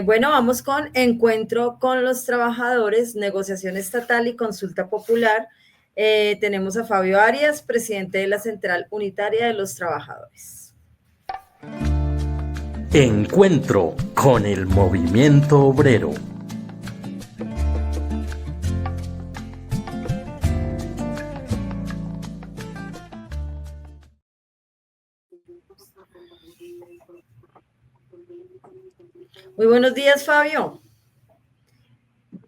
Bueno, vamos con encuentro con los trabajadores, negociación estatal y consulta popular. Tenemos a Fabio Arias, presidente de la Central Unitaria de los Trabajadores. Encuentro con el movimiento obrero. Muy buenos días, Fabio.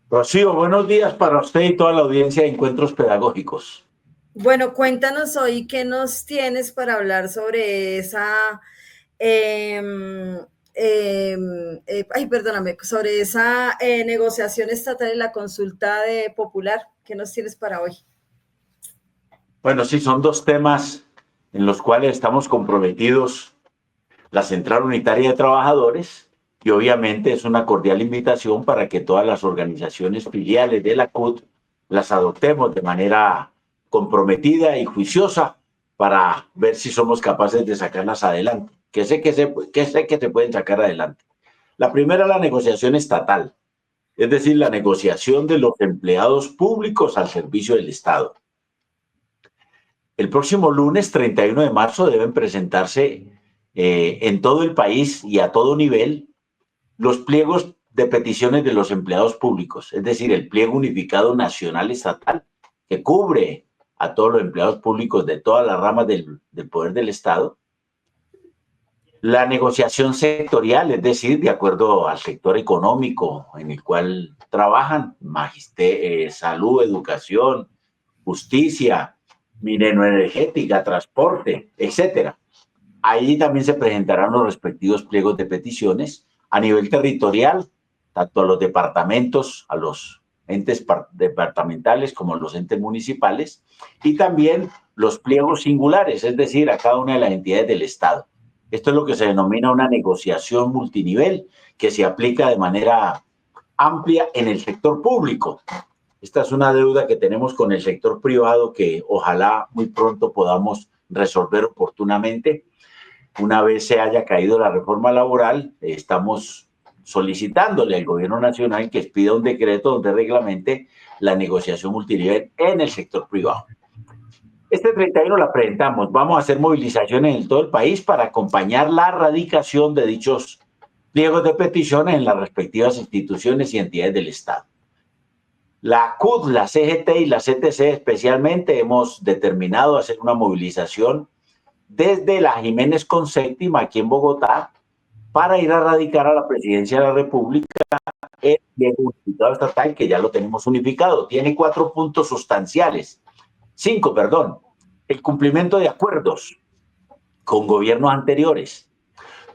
Rocío, buenos días para usted y toda la audiencia de Encuentros Pedagógicos. Bueno, cuéntanos hoy qué nos tienes para hablar sobre esa, sobre esa negociación estatal y la consulta popular. ¿Qué nos tienes para hoy? Bueno, sí, son dos temas en los cuales estamos comprometidos la Central Unitaria de Trabajadores y obviamente es una cordial invitación para que todas las organizaciones filiales de la CUT las adoptemos de manera comprometida y juiciosa para ver si somos capaces de sacarlas adelante, que sé que se pueden sacar adelante. La primera, la negociación estatal, es decir, la negociación de los empleados públicos al servicio del Estado. El próximo lunes 31 de marzo deben presentarse en todo el país y a todo nivel los pliegos de peticiones de los empleados públicos, es decir, el pliego unificado nacional estatal que cubre a todos los empleados públicos de todas las ramas del poder del Estado. La negociación sectorial, es decir, de acuerdo al sector económico en el cual trabajan, salud, educación, justicia, mineroenergética, transporte, etcétera. Ahí también se presentarán los respectivos pliegos de peticiones a nivel territorial, tanto a los departamentos, a los entes departamentales como a los entes municipales, y también los pliegos singulares, es decir, a cada una de las entidades del Estado. Esto es lo que se denomina una negociación multinivel que se aplica de manera amplia en el sector público. Esta es una deuda que tenemos con el sector privado que ojalá muy pronto podamos resolver oportunamente. Una vez se haya caído la reforma laboral, estamos solicitándole al gobierno nacional que expida un decreto donde reglamente la negociación multinivel en el sector privado. Este 31 la presentamos. Vamos a hacer movilizaciones en todo el país para acompañar la radicación de dichos pliegos de peticiones en las respectivas instituciones y entidades del Estado. La CUT, la CGT y la CTC especialmente hemos determinado hacer una movilización desde la Jiménez con Séptima aquí en Bogotá para ir a radicar a la Presidencia de la República el pliego unificado estatal, que ya lo tenemos unificado. Tiene 4 puntos sustanciales. 5, perdón. El cumplimiento de acuerdos con gobiernos anteriores.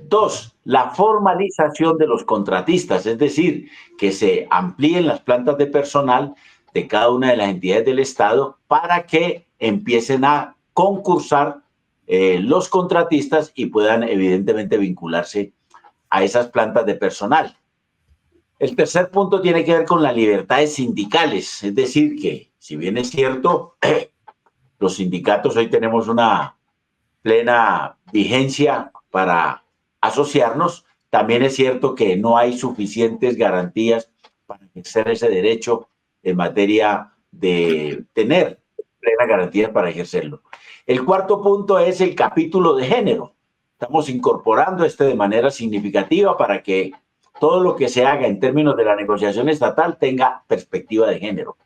2, la formalización de los contratistas, es decir, que se amplíen las plantas de personal de cada una de las entidades del Estado para que empiecen a concursar los contratistas y puedan evidentemente vincularse a esas plantas de personal. El tercer punto tiene que ver con las libertades sindicales, es decir, que si bien es cierto, los sindicatos hoy tenemos una plena vigencia para asociarnos, también es cierto que no hay suficientes garantías para ejercer ese derecho en materia de tener plena garantía para ejercerlo. El cuarto punto es el capítulo de género. Estamos incorporando de manera significativa para que todo lo que se haga en términos de la negociación estatal tenga perspectiva de género.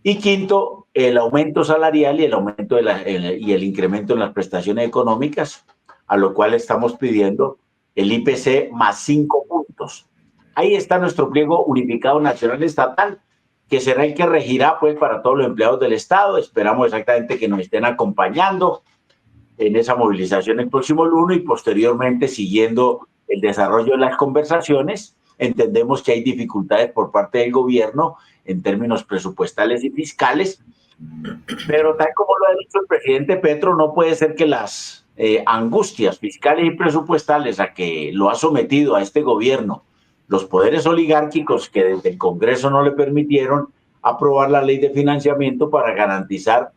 Y quinto, el aumento salarial y el incremento en las prestaciones económicas, a lo cual estamos pidiendo el IPC más 5 puntos. Ahí está nuestro pliego unificado nacional estatal, que será el que regirá pues para todos los empleados del Estado. Esperamos exactamente que nos estén acompañando en esa movilización el próximo lunes y posteriormente siguiendo el desarrollo de las conversaciones. Entendemos que hay dificultades por parte del gobierno en términos presupuestales y fiscales, pero tal como lo ha dicho el presidente Petro, no puede ser que las angustias fiscales y presupuestales a que lo ha sometido a este gobierno los poderes oligárquicos que desde el Congreso no le permitieron aprobar la ley de financiamiento para garantizar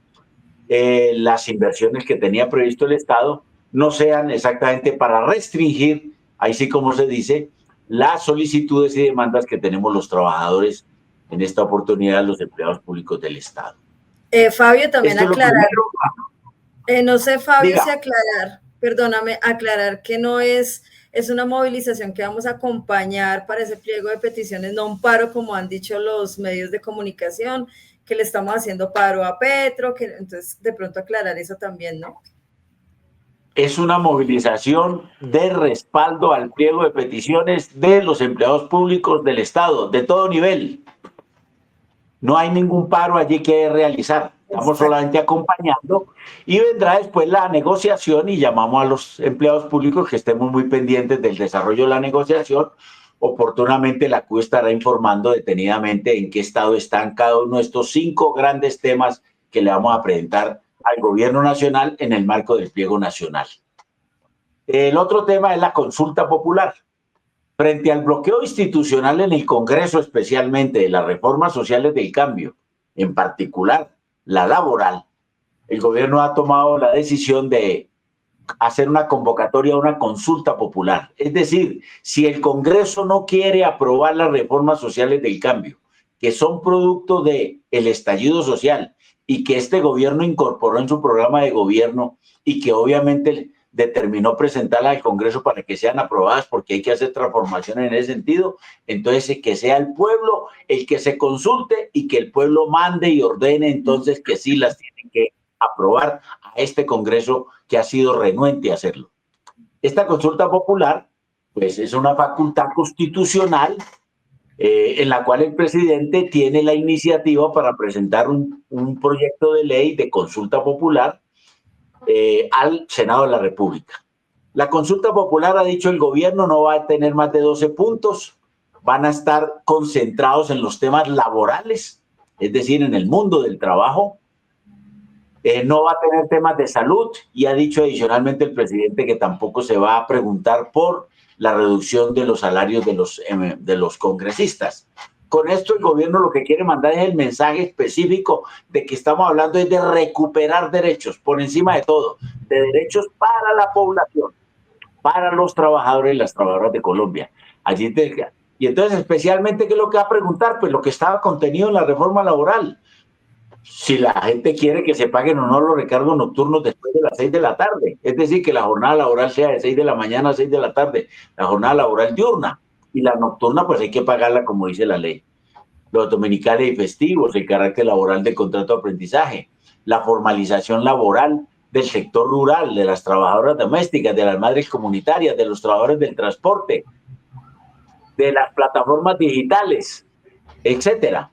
las inversiones que tenía previsto el Estado no sean exactamente para restringir, ahí sí como se dice, las solicitudes y demandas que tenemos los trabajadores, en esta oportunidad los empleados públicos del Estado. Fabio, también Esto es aclarar. No sé, Fabio, Diga. si aclarar, perdóname, aclarar que no es una movilización que vamos a acompañar para ese pliego de peticiones, no un paro como han dicho los medios de comunicación, que le estamos haciendo paro a Petro, que entonces de pronto aclarar eso también, ¿no? Es una movilización de respaldo al pliego de peticiones de los empleados públicos del Estado, de todo nivel. No hay ningún paro allí que realizar. Estamos solamente acompañando y vendrá después la negociación y llamamos a los empleados públicos que estemos muy pendientes del desarrollo de la negociación. Oportunamente la CUE estará informando detenidamente en qué estado están cada uno de estos 5 grandes temas que le vamos a presentar al gobierno nacional en el marco del pliego nacional. El otro tema es la consulta popular. Frente al bloqueo institucional en el Congreso, especialmente de las reformas sociales del cambio, en particular la laboral, el gobierno ha tomado la decisión de hacer una convocatoria a una consulta popular. Es decir, si el Congreso no quiere aprobar las reformas sociales del cambio, que son producto del estallido social y que este gobierno incorporó en su programa de gobierno y que obviamente determinó presentarla al Congreso para que sean aprobadas porque hay que hacer transformaciones en ese sentido, entonces que sea el pueblo el que se consulte y que el pueblo mande y ordene entonces que sí las tienen que aprobar a este Congreso que ha sido renuente a hacerlo. Esta consulta popular pues es una facultad constitucional en la cual el presidente tiene la iniciativa para presentar un proyecto de ley de consulta popular al Senado de la República. La consulta popular, ha dicho el gobierno, no va a tener más de 12 puntos, van a estar concentrados en los temas laborales, es decir, en el mundo del trabajo. No va a tener temas de salud y ha dicho adicionalmente el presidente que tampoco se va a preguntar por la reducción de los salarios de los congresistas. Con esto el gobierno lo que quiere mandar es el mensaje específico de que estamos hablando es de recuperar derechos, por encima de todo, de derechos para la población, para los trabajadores y las trabajadoras de Colombia. Y entonces, especialmente, ¿qué es lo que va a preguntar? Pues lo que estaba contenido en la reforma laboral. Si la gente quiere que se paguen o no los recargos nocturnos después de las 6 de la tarde. Es decir, que la jornada laboral sea de 6 de la mañana a 6 de la tarde, la jornada laboral diurna. Y la nocturna, pues hay que pagarla como dice la ley. Los dominicales y festivos, el carácter laboral del contrato de aprendizaje, la formalización laboral del sector rural, de las trabajadoras domésticas, de las madres comunitarias, de los trabajadores del transporte, de las plataformas digitales, etcétera,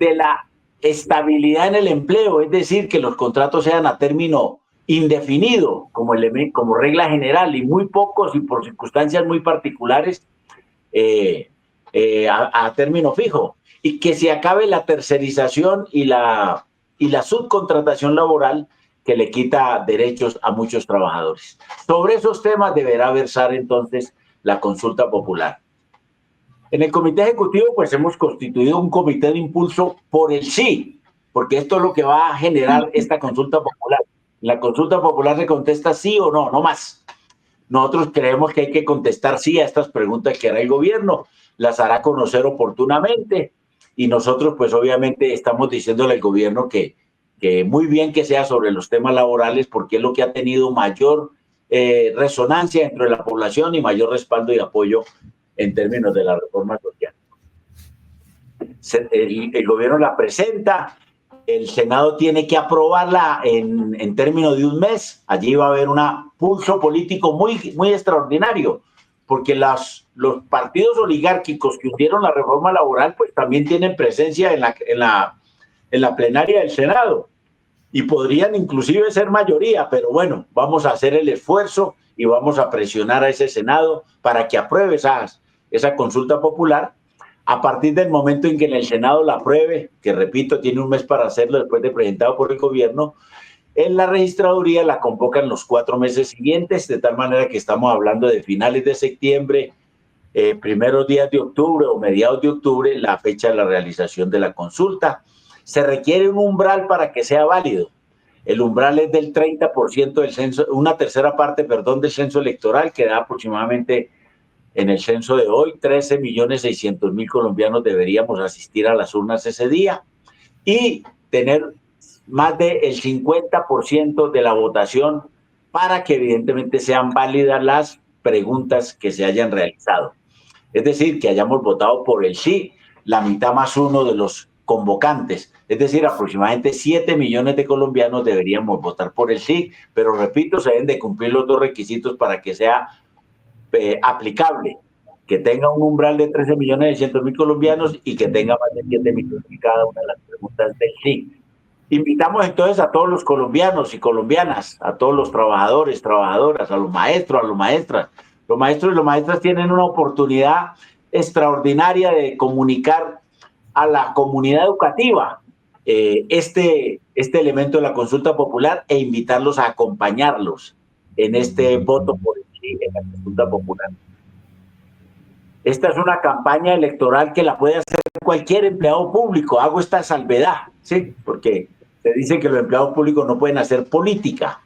de la estabilidad en el empleo, es decir, que los contratos sean a término indefinido como regla general y muy pocos y por circunstancias muy particulares a término fijo, y que se acabe la tercerización y la subcontratación laboral que le quita derechos a muchos trabajadores. Sobre esos temas deberá versar entonces la consulta popular. En el comité ejecutivo pues hemos constituido un comité de impulso por el sí, porque esto es lo que va a generar esta consulta popular. La consulta popular se contesta sí o no, no más. Nosotros creemos que hay que contestar sí a estas preguntas que hará el gobierno, las hará conocer oportunamente y nosotros pues obviamente estamos diciéndole al gobierno que muy bien que sea sobre los temas laborales porque es lo que ha tenido mayor resonancia dentro de la población y mayor respaldo y apoyo en términos de la reforma social. El gobierno la presenta, el Senado tiene que aprobarla en términos de un mes. Allí va a haber un pulso político muy, muy extraordinario, porque los partidos oligárquicos que hundieron la reforma laboral pues también tienen presencia en la plenaria del Senado y podrían inclusive ser mayoría, pero bueno, vamos a hacer el esfuerzo y vamos a presionar a ese Senado para que apruebe esa consulta popular. A partir del momento en que en el Senado la apruebe, que repito, tiene un mes para hacerlo después de presentado por el gobierno, en la registraduría la convocan los 4 meses siguientes, de tal manera que estamos hablando de finales de septiembre, primeros días de octubre o mediados de octubre, la fecha de la realización de la consulta. Se requiere un umbral para que sea válido. El umbral es del 30% del censo, una tercera parte, perdón, del censo electoral, que da aproximadamente En el censo de hoy, 13.600.000 colombianos deberíamos asistir a las urnas ese día y tener más del 50% de la votación para que evidentemente sean válidas las preguntas que se hayan realizado. Es decir, que hayamos votado por el sí, la mitad más uno de los convocantes. Es decir, aproximadamente 7 millones de colombianos deberíamos votar por el sí, pero repito, se deben de cumplir los dos requisitos para que sea aplicable, que tenga un umbral de 13.600.000 colombianos y que tenga más de 7 millones en cada una de las preguntas del sí. Invitamos entonces a todos los colombianos y colombianas, a todos los trabajadores, trabajadoras, a los maestros, a las maestras. Los maestros y las maestras tienen una oportunidad extraordinaria de comunicar a la comunidad educativa este elemento de la consulta popular e invitarlos a acompañarlos en este voto por el sí en la consulta popular. Esta es una campaña electoral que la puede hacer cualquier empleado público. Hago esta salvedad, ¿sí? Porque se dice que los empleados públicos no pueden hacer política.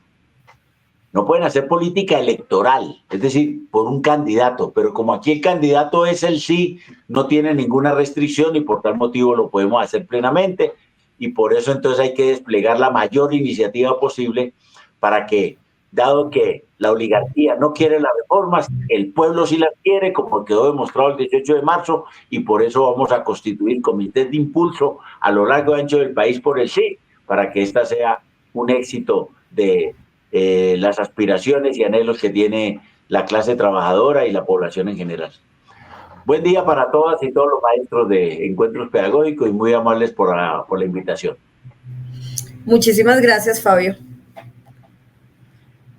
No pueden hacer política electoral, es decir, por un candidato. Pero como aquí el candidato es el sí, no tiene ninguna restricción y por tal motivo lo podemos hacer plenamente. Y por eso entonces hay que desplegar la mayor iniciativa posible para que, dado que la oligarquía no quiere las reformas, el pueblo sí las quiere, como quedó demostrado el 18 de marzo, y por eso vamos a constituir comités de impulso a lo largo y ancho del país por el sí, para que esta sea un éxito de las aspiraciones y anhelos que tiene la clase trabajadora y la población en general. Buen día para todas y todos los maestros de Encuentros Pedagógicos y muy amables por la invitación. Muchísimas gracias, Fabio.